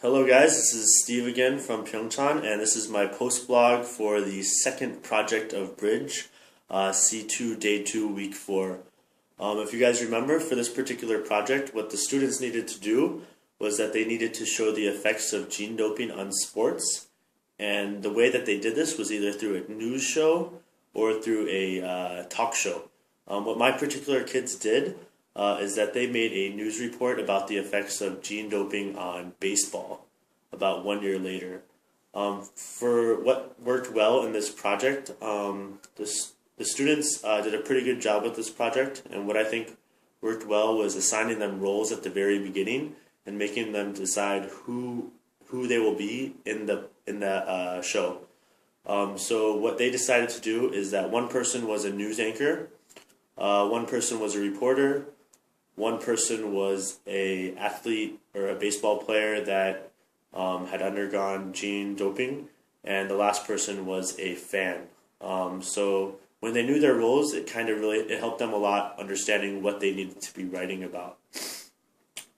Hello guys, this is Steve again from Pyeongchon, and this is my post blog for the second project of Bridge, C2 Day 2 Week 4. If you guys remember, for this particular project, what the students needed to do was that they needed to show the effects of gene doping on sports, and the way that they did this was either through a news show or through a talk show. What my particular kids did is that they made a news report about the effects of gene doping on baseball about 1 year later. For what worked well in this project, the students did a pretty good job with this project, and what I think worked well was assigning them roles at the very beginning and making them decide who they will be in the show. So what they decided to do is that one person was a news anchor, one person was a reporter, one person was a athlete or a baseball player that had undergone gene doping, and the last person was a fan. So when they knew their roles, it helped them a lot understanding what they needed to be writing about.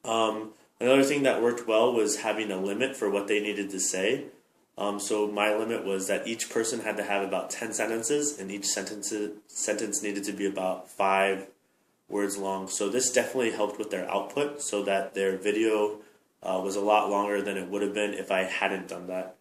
Another thing that worked well was having a limit for what they needed to say. So my limit was that each person had to have about 10 sentences, and each sentence needed to be about 5 words long. So this definitely helped with their output, so that their video was a lot longer than it would have been if I hadn't done that.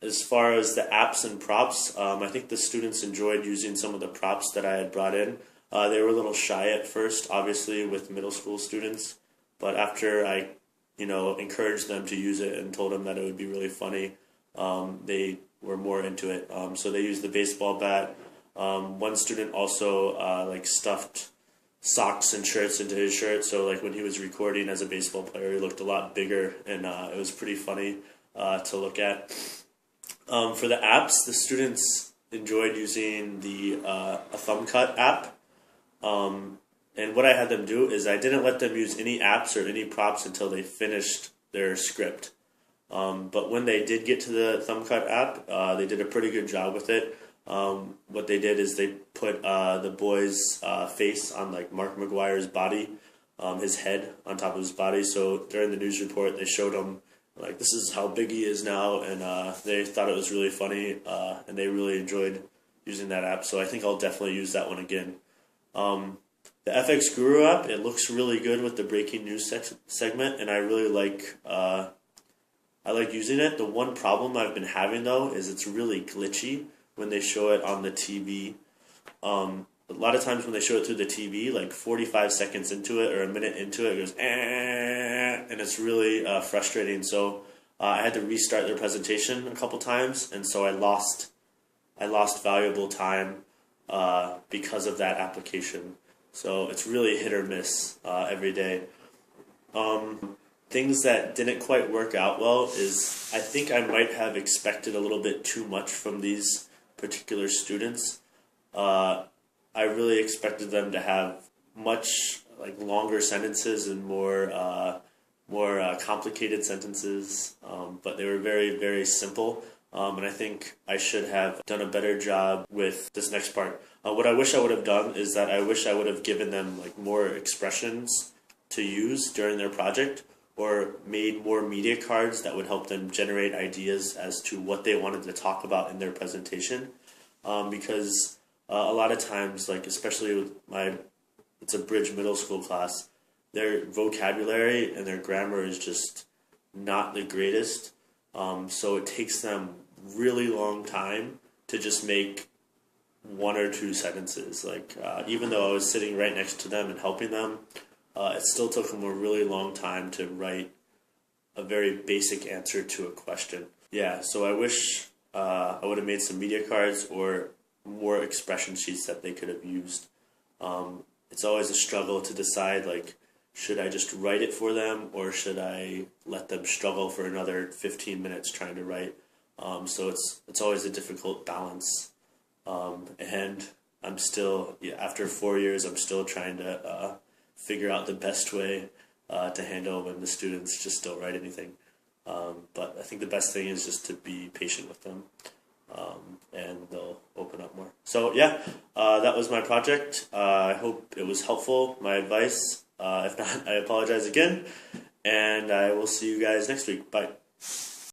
As far as the apps and props, I think the students enjoyed using some of the props that I had brought in. They were a little shy at first, obviously, with middle school students, but after I encouraged them to use it and told them that it would be really funny, they were more into it. So they used the baseball bat. One student also stuffed socks and shirts into his shirt, so when he was recording as a baseball player, he looked a lot bigger, and it was pretty funny to look at. For the apps, the students enjoyed using the a thumb cut app, and what I had them do is I didn't let them use any apps or any props until they finished their script. But when they did get to the thumb cut app, they did a pretty good job with it. What they did is they put the boy's face on Mark McGuire's body, his head on top of his body. So during the news report, they showed him this is how big he is now, and they thought it was really funny, and they really enjoyed using that app. So I think I'll definitely use that one again. The FX Guru app, it looks really good with the breaking news segment, and I really like using it. The one problem I've been having though is it's really glitchy when they show it on the TV. A lot of times when they show it through the TV, 45 seconds into it or a minute into it, it goes and it's really frustrating. So I had to restart their presentation a couple times, and so I lost valuable time because of that application. So it's really hit or miss every day. Things that didn't quite work out well is I think I might have expected a little bit too much from these particular students. I really expected them to have much longer sentences and more complicated sentences, but they were very, very simple. And I think I should have done a better job with this next part. What I wish I would have done is that I wish I would have given them more expressions to use during their project, or made more media cards that would help them generate ideas as to what they wanted to talk about in their presentation. Because a lot of times, especially with it's a Bridge middle school class, their vocabulary and their grammar is just not the greatest. So it takes them really long time to just make 1 or 2 sentences. Even though I was sitting right next to them and helping them, it still took them a really long time to write a very basic answer to a question. Yeah, so I wish I would have made some media cards or more expression sheets that they could have used. It's always a struggle to decide, should I just write it for them, or should I let them struggle for another 15 minutes trying to write? So it's always a difficult balance. And I'm still, after 4 years, I'm still trying to figure out the best way to handle when the students just don't write anything. But I think the best thing is just to be patient with them, and they'll open up more. So yeah, that was my project. I hope it was helpful, my advice. If not, I apologize again. and I will see you guys next week. Bye.